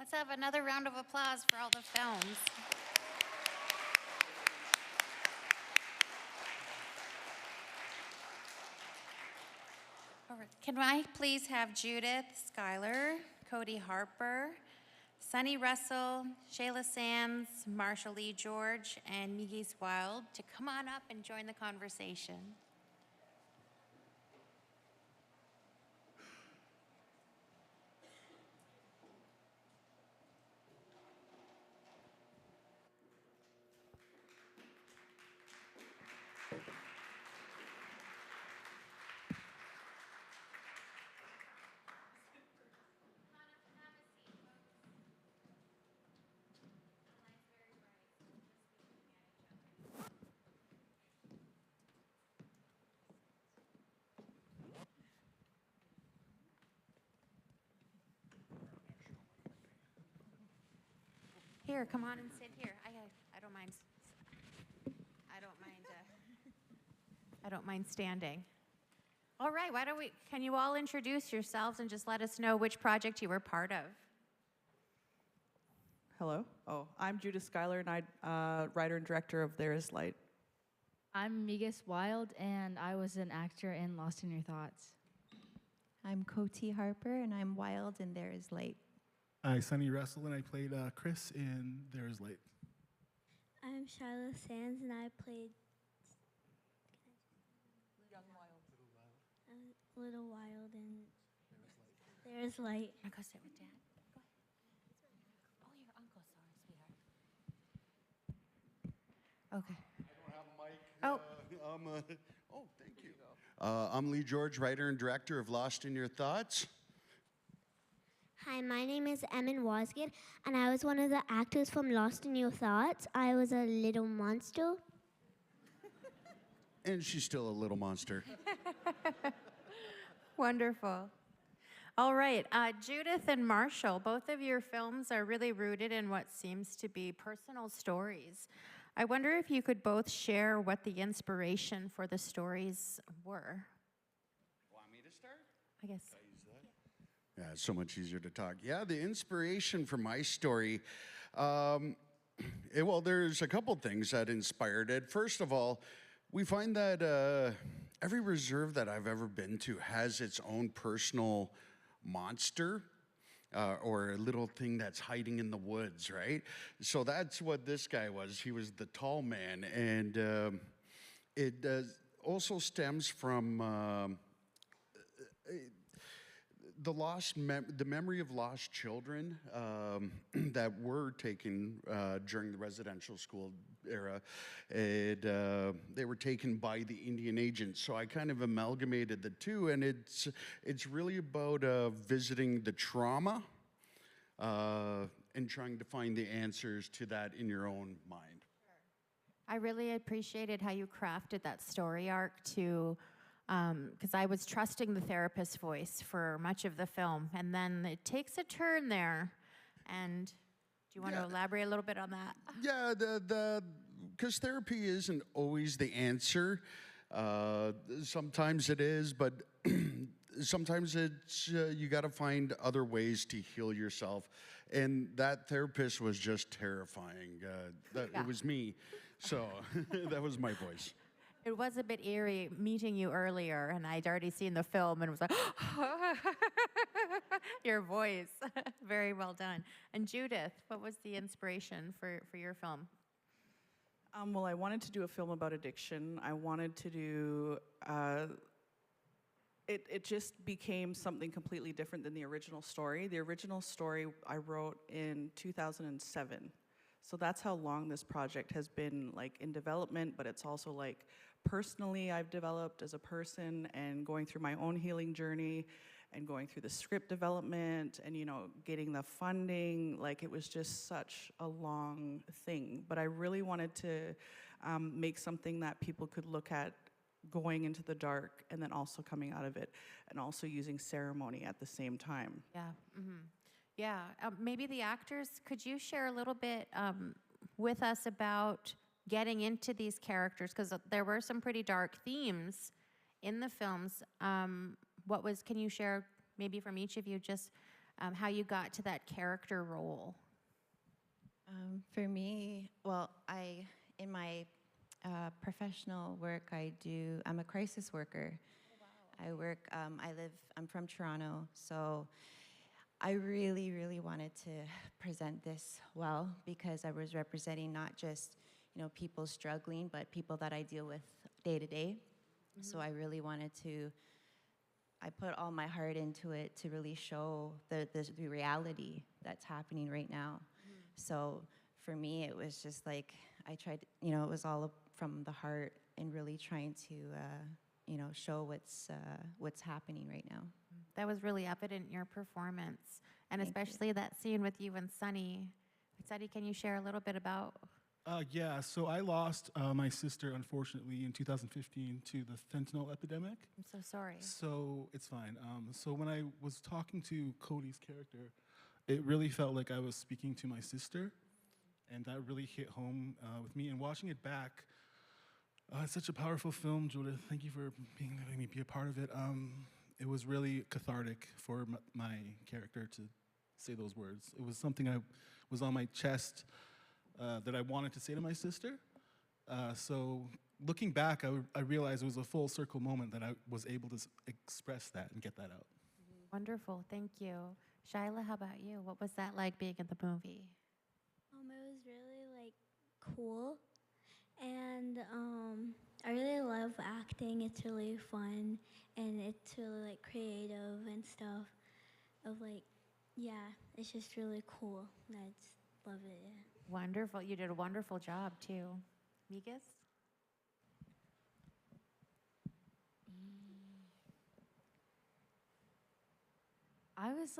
Let's have another round of applause for all the films. All right. Can I please have Judith Schuyler, Cody Harper, Sunny Russell, Shayla Sands, Marshall Lee George, and Migis Wild to come on up and join the conversation. Here, come on and sit here. I don't mind. I don't mind standing. All right, can you all introduce yourselves and just let us know which project you were part of? Hello. Oh, I'm Judith Schuyler, and I'm writer and director of There Is Light. I'm Migis Wild, and I was an actor in Lost in Your Thoughts. I'm Cody Harper, and I'm Wild, and There Is Light. I'm Sunny Russell, and I played Chris in There Is Light. I'm Shayla Sands, and I played Little Wild in There Is Light. I'm gonna go sit with Dad. Go ahead. Oh, your uncle, sorry, sweetheart. Okay. I don't have a mic. Thank you. I'm Lee George, writer and director of Lost in Your Thoughts. Hi, my name is Emin Wasgate, and I was one of the actors from Lost in Your Thoughts. I was a little monster. And she's still a little monster. Wonderful. All right, Judith and Marshall, both of your films are really rooted in what seems to be personal stories. I wonder if you could both share what the inspiration for the stories were. Want me to start? I guess. Yeah, it's so much easier to talk. Yeah, the inspiration for my story, well, there's a couple things that inspired it. First of all, we find that every reserve that I've ever been to has its own personal monster or a little thing that's hiding in the woods, right? So that's what this guy was. He was the tall man, and it also stems from the memory of lost children that were taken during the residential school era, and they were taken by the Indian agents. So I kind of amalgamated the two, and it's really about visiting the trauma and trying to find the answers to that in your own mind. I really appreciated how you crafted that story arc to, because I was trusting the therapist's voice for much of the film, and then it takes a turn there. And do you want to elaborate a little bit on that? Yeah, because therapy isn't always the answer. Sometimes it is, but sometimes it's you got to find other ways to heal yourself. And that therapist was just terrifying. It was me, so that was my voice. It was a bit eerie meeting you earlier, and I'd already seen the film and was like, your voice. Very well done. And Judith, what was the inspiration for your film? Well, I wanted to do a film about addiction. I wanted to do, it just became something completely different than the original story. The original story I wrote in 2007. So that's how long this project has been like in development, but it's also like personally I've developed as a person and going through my own healing journey and going through the script development and, you know, getting the funding. Like, it was just such a long thing. But I really wanted to make something that people could look at going into the dark and then also coming out of it, and also using ceremony at the same time. Yeah. Mm-hmm. Yeah. Maybe the actors, could you share a little bit with us about getting into these characters? Because there were some pretty dark themes in the films. Can you share maybe from each of you just how you got to that character role. For me, well, in my professional work, I'm a crisis worker. I'm from Toronto, so I really, really wanted to present this well because I was representing not just, people struggling, but people that I deal with day to day. So I really I put all my heart into it to really show the reality that's happening right now. So for me, it was just like, I tried, it was all from the heart and really trying to, show what's happening right now. That was really evident in your performance, and Thank you. especially that scene with you and Sunny. Sunny, can you share a little bit about? Yeah, so I lost my sister, unfortunately, in 2015 to the fentanyl epidemic. I'm so sorry. So it's fine. So when I was talking to Cody's character, it really felt like I was speaking to my sister, and that really hit home with me. And watching it back, it's such a powerful film, Judith. Thank you for letting me be a part of it. It was really cathartic for my character to say those words. It was something I was on my chest that I wanted to say to my sister. So looking back, I realized it was a full circle moment that I was able to express that and get that out. Wonderful, thank you. Shyla, how about you? What was that like being in the movie? It was really cool, and I really love acting. It's really fun, and it's really creative and stuff. It's just really cool. I just love it. Yeah. Wonderful, you did a wonderful job too. Migas? I was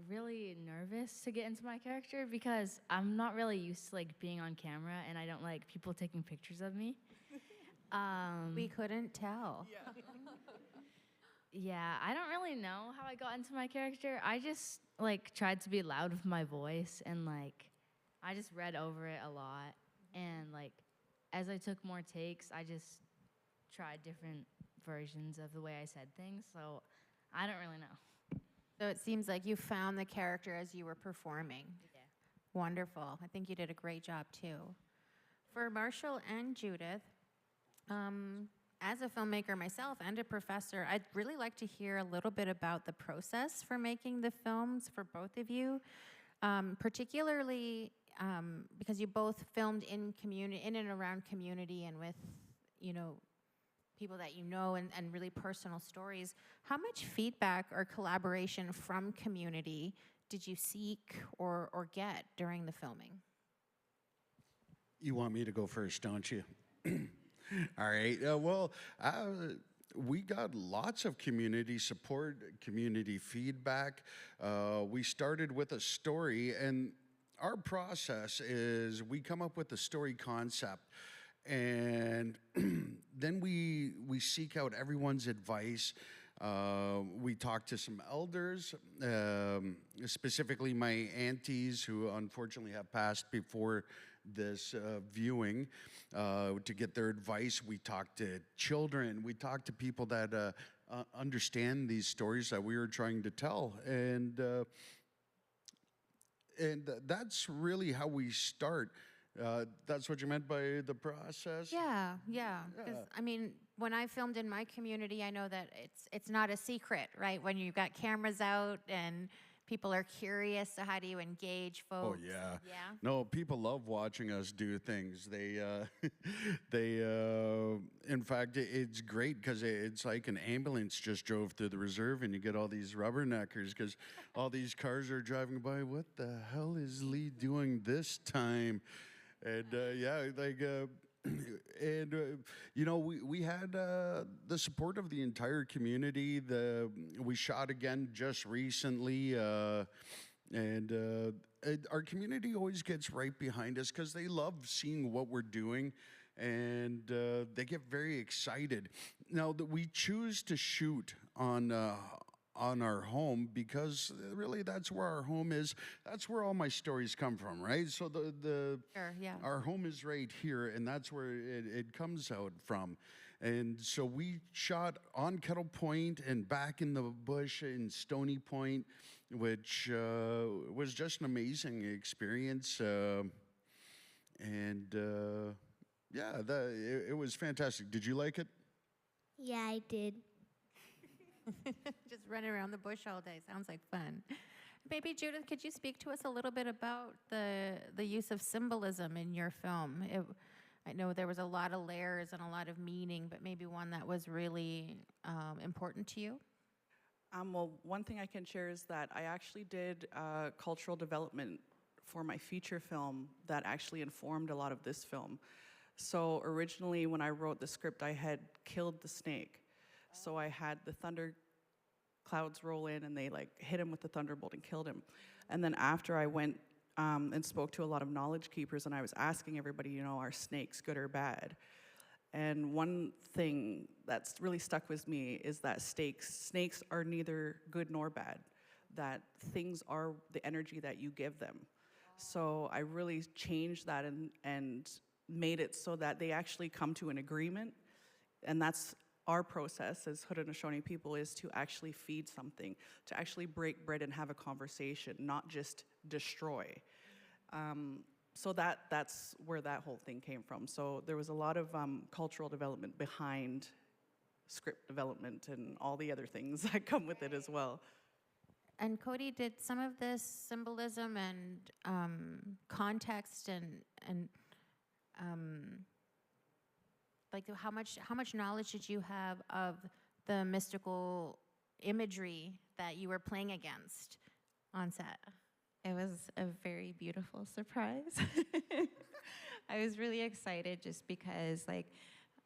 really nervous to get into my character because I'm not really used to being on camera, and I don't like people taking pictures of me. We couldn't tell. Yeah, I don't really know how I got into my character. I just tried to be loud with my voice, and I just read over it a lot. And as I took more takes, I just tried different versions of the way I said things. So I don't really know. So it seems like you found the character as you were performing. Yeah. Wonderful. I think you did a great job too. For Marshall and Judith, as a filmmaker myself and a professor, I'd really like to hear a little bit about the process for making the films for both of you, particularly because you both filmed in and around community and with, people that and really personal stories. How much feedback or collaboration from community did you seek or get during the filming? You want me to go first, don't you? All right. We got lots of community support, community feedback. We started with a story, and our process is we come up with a story concept, and then we seek out everyone's advice. We talk to some elders, specifically my aunties who unfortunately have passed before this viewing, to get their advice. We talk to children. We talk to people that understand these stories that we were trying to tell. And that's really how we start. That's what you meant by the process? Yeah. 'Cause, I mean, when I filmed in my community, I know that it's not a secret, right? When you've got cameras out and people are curious, so how do you engage folks? Oh yeah. Yeah. No, people love watching us do things. They, in fact, it's great because it's like an ambulance just drove through the reserve, and you get all these rubberneckers because all these cars are driving by. What the hell is Lee doing this time? And we had the support of the entire community. We shot again just recently, and our community always gets right behind us because they love seeing what we're doing, and they get very excited. Now that we choose to shoot on our home because really that's where our home is. That's where all my stories come from, right? So Sure, yeah. our home is right here, and that's where it comes out from. And so we shot on Kettle Point and back in the bush in Stony Point. which was just an amazing experience. Yeah, it was fantastic. Did you like it? Yeah, I did. Just running around the bush all day. Sounds like fun. Maybe Judith, could you speak to us a little bit about the use of symbolism in your film? I know there was a lot of layers and a lot of meaning, but maybe one that was really important to you? Well, one thing I can share is that I actually did cultural development for my feature film that actually informed a lot of this film. So originally, when I wrote the script, I had killed the snake. So I had the thunder clouds roll in, and they like hit him with the thunderbolt and killed him. And then after I went and spoke to a lot of knowledge keepers, and I was asking everybody, you know, are snakes good or bad? And one thing that's really stuck with me is that snakes are neither good nor bad, that things are the energy that you give them. So I really changed that and made it so that they actually come to an agreement. And that's our process as Haudenosaunee people, is to actually feed something, to actually break bread and have a conversation, not just destroy. So that's where that whole thing came from. So there was a lot of cultural development behind script development and all the other things that come with it as well. And Cody, did some of this symbolism and context and like how much knowledge did you have of the mystical imagery that you were playing against on set? It was a very beautiful surprise. I was really excited just because, like,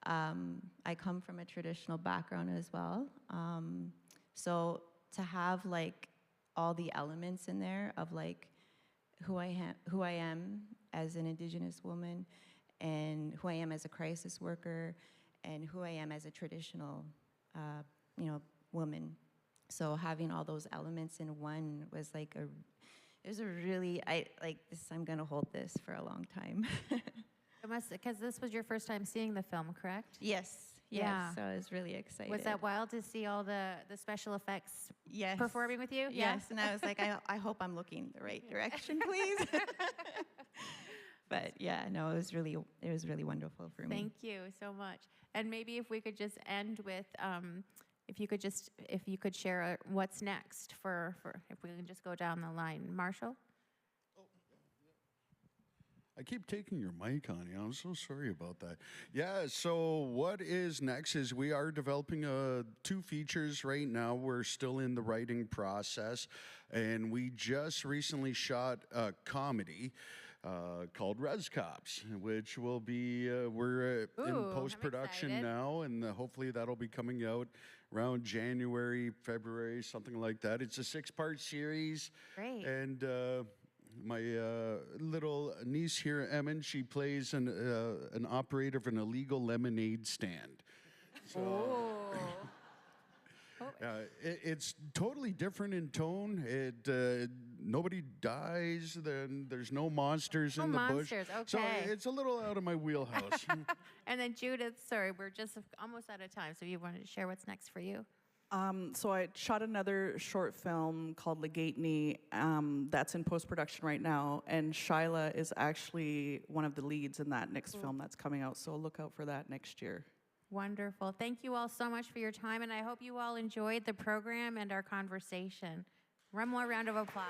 I come from a traditional background as well. So to have like all the elements in there of like who I am as an Indigenous woman, and who I am as a crisis worker, and who I am as a traditional, woman. So having all those elements in one was like it was a really, I'm gonna hold this for a long time. It must, because this was your first time seeing the film, correct? Yes, Yeah. so I was really excited. Was that wild to see all the special effects Yes. performing with you? Yes, and I was like, I hope I'm looking the right direction, please. But yeah, no, it was really wonderful for me. Thank you so much. And maybe if we could just end with, if you could share what's next for if we can just go down the line. Marshall? I keep taking your mic, Anya. I'm so sorry about that. Yeah, so what is next is we are developing 2 features right now. We're still in the writing process, and we just recently shot a comedy called Res Cops, which will be, we're Ooh, in I'm post-production excited. now, and hopefully that'll be coming out around January, February, something like that. It's a 6-part series. Great. And my little niece here, Emin, she plays an operator of an illegal lemonade stand. So it's totally different in tone. Nobody dies. Then there's no monsters in the bush. monsters, So okay. it's a little out of my wheelhouse. And then Judith, sorry, we're just almost out of time, so you wanted to share what's next for you? So I shot another short film called Legatney that's in post-production right now, and Shyla is actually one of the leads in that next film that's coming out, so look out for that next year. Wonderful. Thank you all so much for your time, and I hope you all enjoyed the program and our conversation. One more round of applause.